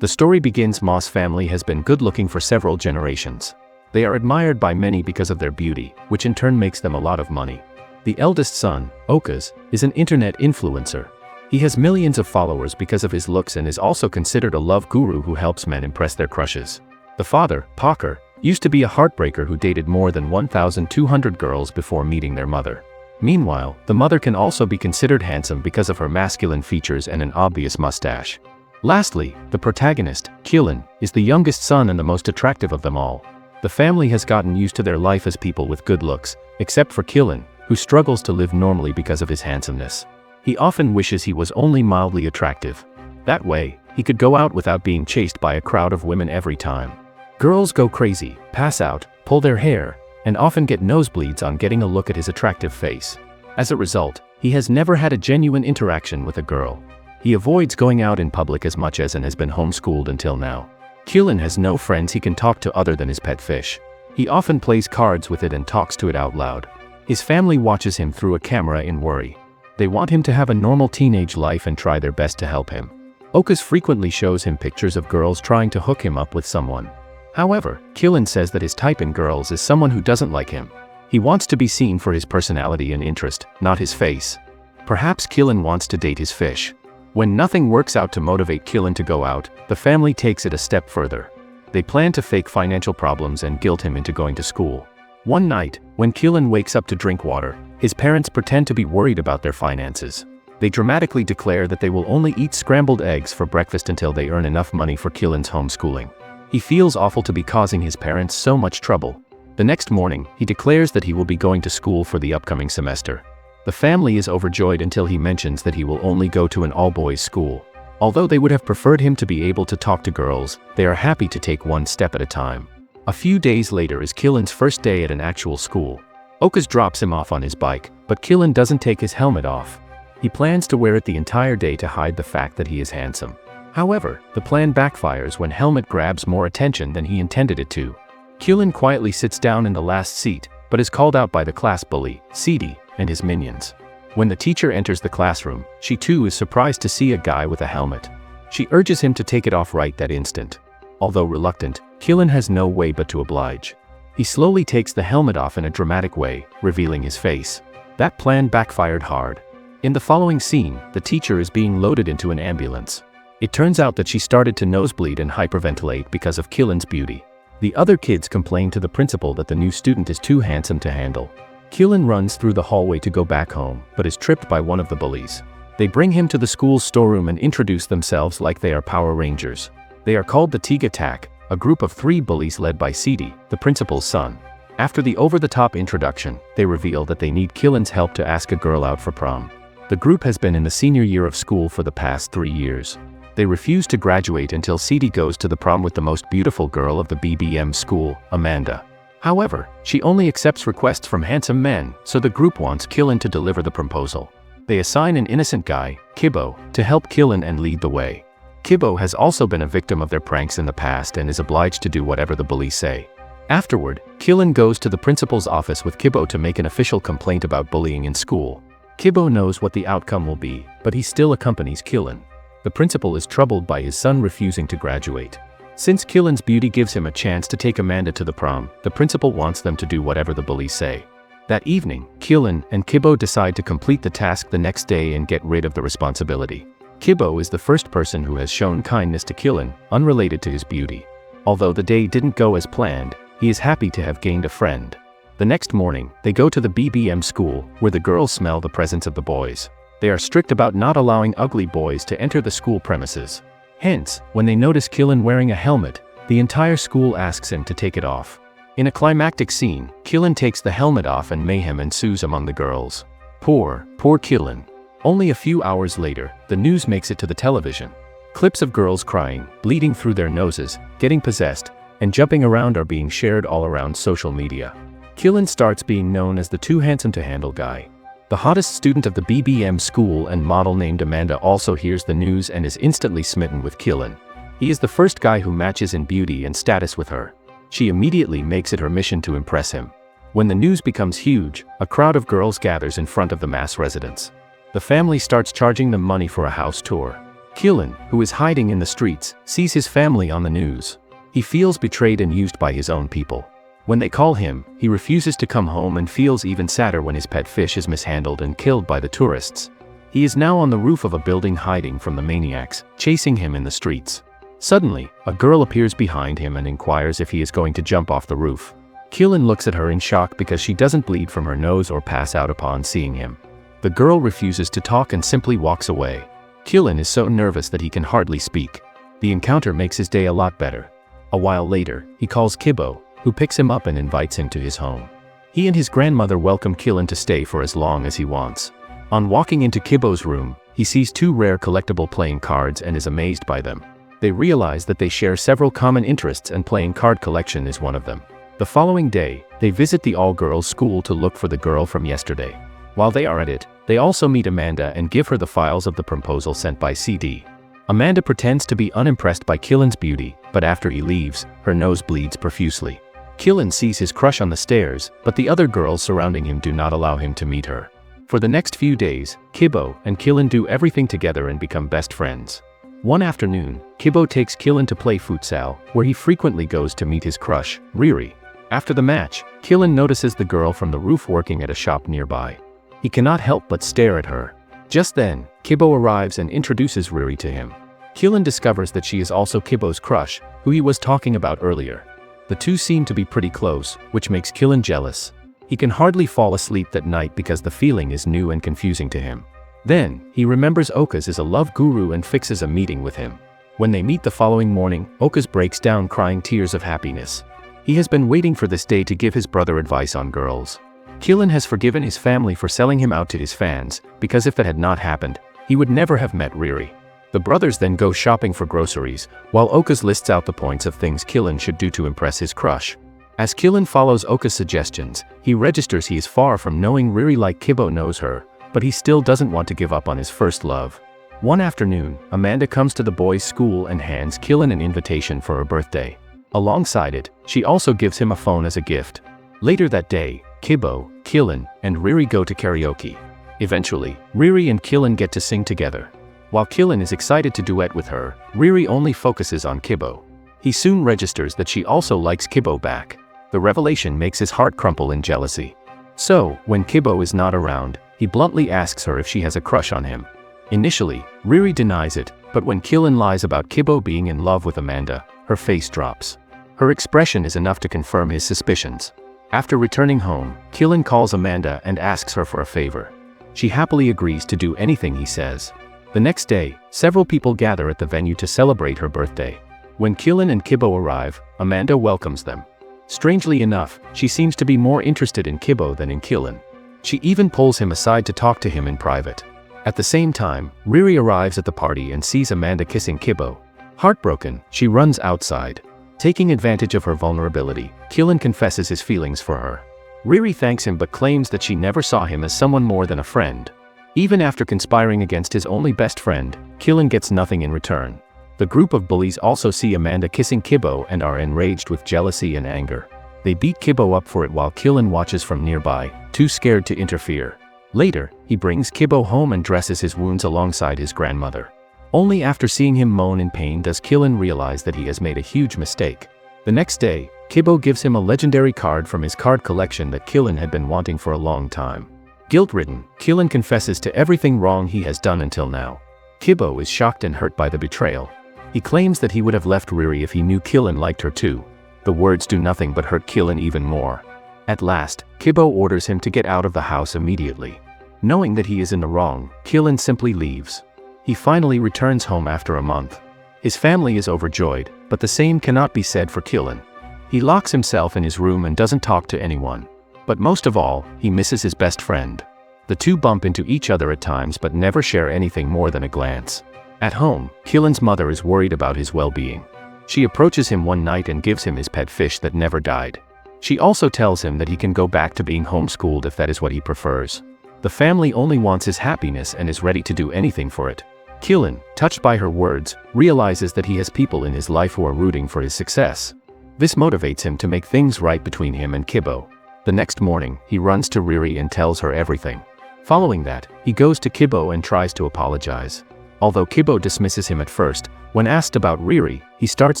The story begins. Moss family has been good-looking for several generations. They are admired by many because of their beauty, which in turn makes them a lot of money. The eldest son, Okas, is an internet influencer. He has millions of followers because of his looks and is also considered a love guru who helps men impress their crushes. The father, Parker, used to be a heartbreaker who dated more than 1,200 girls before meeting their mother. Meanwhile, the mother can also be considered handsome because of her masculine features and an obvious mustache. Lastly, the protagonist, Keelan, is the youngest son and the most attractive of them all. The family has gotten used to their life as people with good looks, except for Keelan, who struggles to live normally because of his handsomeness. He often wishes he was only mildly attractive. That way, he could go out without being chased by a crowd of women every time. Girls go crazy, pass out, pull their hair, and often get nosebleeds on getting a look at his attractive face. As a result, he has never had a genuine interaction with a girl. He avoids going out in public as much as and has been homeschooled until now. Keelan has no friends he can talk to other than his pet fish. He often plays cards with it and talks to it out loud. His family watches him through a camera in worry. They want him to have a normal teenage life and try their best to help him. Okas frequently shows him pictures of girls trying to hook him up with someone. However, Keelan says that his type in girls is someone who doesn't like him. He wants to be seen for his personality and interest, not his face. Perhaps Keelan wants to date his fish. When nothing works out to motivate Keelan to go out, the family takes it a step further. They plan to fake financial problems and guilt him into going to school. One night, when Keelan wakes up to drink water, his parents pretend to be worried about their finances. They dramatically declare that they will only eat scrambled eggs for breakfast until they earn enough money for Keelan's homeschooling. He feels awful to be causing his parents so much trouble. The next morning, he declares that he will be going to school for the upcoming semester. The family is overjoyed until he mentions that he will only go to an all-boys school. Although they would have preferred him to be able to talk to girls, they are happy to take one step at a time. A few days later is Keelan's first day at an actual school. Okas drops him off on his bike, but Keelan doesn't take his helmet off. He plans to wear it the entire day to hide the fact that he is handsome. However, the plan backfires when helmet grabs more attention than he intended it to. Keelan quietly sits down in the last seat, but is called out by the class bully, Cede, and his minions. When the teacher enters the classroom, she too is surprised to see a guy with a helmet. She urges him to take it off right that instant. Although reluctant, Keelan has no way but to oblige. He slowly takes the helmet off in a dramatic way, revealing his face. That plan backfired hard. In the following scene, the teacher is being loaded into an ambulance. It turns out that she started to nosebleed and hyperventilate because of Keelan's beauty. The other kids complain to the principal that the new student is too handsome to handle. Keelan runs through the hallway to go back home, but is tripped by one of the bullies. They bring him to the school's storeroom and introduce themselves like they are Power Rangers. They are called the Teig Attack, a group of 3 bullies led by Cede, the principal's son. After the over-the-top introduction, they reveal that they need Keelan's help to ask a girl out for prom. The group has been in the senior year of school for the past 3 years. They refuse to graduate until Cede goes to the prom with the most beautiful girl of the BBM school, Amanda. However, she only accepts requests from handsome men, so the group wants Keelan to deliver the proposal. They assign an innocent guy, Kibbo, to help Keelan and lead the way. Kibbo has also been a victim of their pranks in the past and is obliged to do whatever the bullies say. Afterward, Keelan goes to the principal's office with Kibbo to make an official complaint about bullying in school. Kibbo knows what the outcome will be, but he still accompanies Keelan. The principal is troubled by his son refusing to graduate. Since Keelan's beauty gives him a chance to take Amanda to the prom, the principal wants them to do whatever the bullies say. That evening, Keelan and Kibbo decide to complete the task the next day and get rid of the responsibility. Kibbo is the first person who has shown kindness to Keelan, unrelated to his beauty. Although the day didn't go as planned, he is happy to have gained a friend. The next morning, they go to the BBM school, where the girls smell the presence of the boys. They are strict about not allowing ugly boys to enter the school premises. Hence, when they notice Keelan wearing a helmet, the entire school asks him to take it off. In a climactic scene, Keelan takes the helmet off and mayhem ensues among the girls. Poor Keelan. Only a few hours later, the news makes it to the television. Clips of girls crying, bleeding through their noses, getting possessed, and jumping around are being shared all around social media. Keelan starts being known as the too handsome to handle guy. The hottest student of the BBM school and model named Amanda also hears the news and is instantly smitten with Keelan. He is the first guy who matches in beauty and status with her. She immediately makes it her mission to impress him. When the news becomes huge, a crowd of girls gathers in front of the mass residence. The family starts charging them money for a house tour. Keelan, who is hiding in the streets, sees his family on the news. He feels betrayed and used by his own people. When they call him, he refuses to come home and feels even sadder when his pet fish is mishandled and killed by the tourists. He is now on the roof of a building hiding from the maniacs, chasing him in the streets. Suddenly, a girl appears behind him and inquires if he is going to jump off the roof. Keelan looks at her in shock because she doesn't bleed from her nose or pass out upon seeing him. The girl refuses to talk and simply walks away. Keelan is so nervous that he can hardly speak. The encounter makes his day a lot better. A while later, he calls Kibbo, who picks him up and invites him to his home. He and his grandmother welcome Keelan to stay for as long as he wants. On walking into Kibbo's room, he sees 2 rare collectible playing cards and is amazed by them. They realize that they share several common interests and playing card collection is one of them. The following day, they visit the all-girls school to look for the girl from yesterday. While they are at it, they also meet Amanda and give her the files of the proposal sent by CD. Amanda pretends to be unimpressed by Keelan's beauty, but after he leaves, her nose bleeds profusely. Keelan sees his crush on the stairs, but the other girls surrounding him do not allow him to meet her. For the next few days, Kibbo and Keelan do everything together and become best friends. One afternoon, Kibbo takes Keelan to play futsal, where he frequently goes to meet his crush, Riri. After the match, Keelan notices the girl from the roof working at a shop nearby. He cannot help but stare at her. Just then, Kibbo arrives and introduces Riri to him. Keelan discovers that she is also Kibbo's crush, who he was talking about earlier. The two seem to be pretty close, which makes Keelan jealous. He can hardly fall asleep that night because the feeling is new and confusing to him. Then, he remembers Okas is a love guru and fixes a meeting with him. When they meet the following morning, Okas breaks down crying tears of happiness. He has been waiting for this day to give his brother advice on girls. Keelan has forgiven his family for selling him out to his fans, because if that had not happened, he would never have met Riri. The brothers then go shopping for groceries, while Okas lists out the points of things Keelan should do to impress his crush. As Keelan follows Oka's suggestions, he registers he is far from knowing Riri like Kibbo knows her, but he still doesn't want to give up on his first love. One afternoon, Amanda comes to the boys' school and hands Keelan an invitation for her birthday. Alongside it, she also gives him a phone as a gift. Later that day, Kibbo, Keelan, and Riri go to karaoke. Eventually, Riri and Keelan get to sing together. While Keelan is excited to duet with her, Riri only focuses on Kibbo. He soon registers that she also likes Kibbo back. The revelation makes his heart crumple in jealousy. So, when Kibbo is not around, he bluntly asks her if she has a crush on him. Initially, Riri denies it, but when Keelan lies about Kibbo being in love with Amanda, her face drops. Her expression is enough to confirm his suspicions. After returning home, Keelan calls Amanda and asks her for a favor. She happily agrees to do anything he says. The next day, several people gather at the venue to celebrate her birthday. When Keelan and Kibbo arrive, Amanda welcomes them. Strangely enough, she seems to be more interested in Kibbo than in Keelan. She even pulls him aside to talk to him in private. At the same time, Riri arrives at the party and sees Amanda kissing Kibbo. Heartbroken, she runs outside. Taking advantage of her vulnerability, Keelan confesses his feelings for her. Riri thanks him but claims that she never saw him as someone more than a friend. Even after conspiring against his only best friend, Keelan gets nothing in return. The group of bullies also see Amanda kissing Kibbo and are enraged with jealousy and anger. They beat Kibbo up for it while Keelan watches from nearby, too scared to interfere. Later, he brings Kibbo home and dresses his wounds alongside his grandmother. Only after seeing him moan in pain does Keelan realize that he has made a huge mistake. The next day, Kibbo gives him a legendary card from his card collection that Keelan had been wanting for a long time. Guilt-ridden, Keelan confesses to everything wrong he has done until now. Kibbo is shocked and hurt by the betrayal. He claims that he would have left Riri if he knew Keelan liked her too. The words do nothing but hurt Keelan even more. At last, Kibbo orders him to get out of the house immediately. Knowing that he is in the wrong, Keelan simply leaves. He finally returns home after a month. His family is overjoyed, but the same cannot be said for Keelan. He locks himself in his room and doesn't talk to anyone. But most of all, he misses his best friend. The two bump into each other at times but never share anything more than a glance. At home, Keelan's mother is worried about his well-being. She approaches him one night and gives him his pet fish that never died. She also tells him that he can go back to being homeschooled if that is what he prefers. The family only wants his happiness and is ready to do anything for it. Keelan, touched by her words, realizes that he has people in his life who are rooting for his success. This motivates him to make things right between him and Kibbo. The next morning, he runs to Riri and tells her everything. Following that, he goes to Kibbo and tries to apologize. Although Kibo dismisses him at first, when asked about Riri, he starts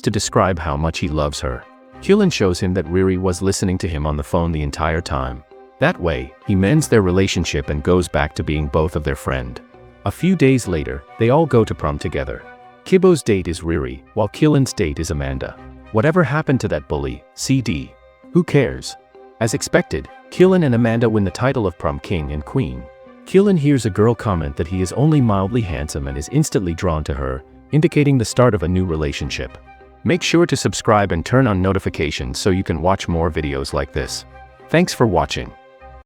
to describe how much he loves her. Kyulin shows him that Riri was listening to him on the phone the entire time. That way, he mends their relationship and goes back to being both of their friend. A few days later, they all go to prom together. Kibo's date is Riri, while Kyulin's date is Amanda. Whatever happened to that bully, CD? Who cares? As expected, Kyulin and Amanda win the title of prom king and queen. Kyulin hears a girl comment that he is only mildly handsome and is instantly drawn to her, indicating the start of a new relationship. Make sure to subscribe and turn on notifications so you can watch more videos like this. Thanks for watching.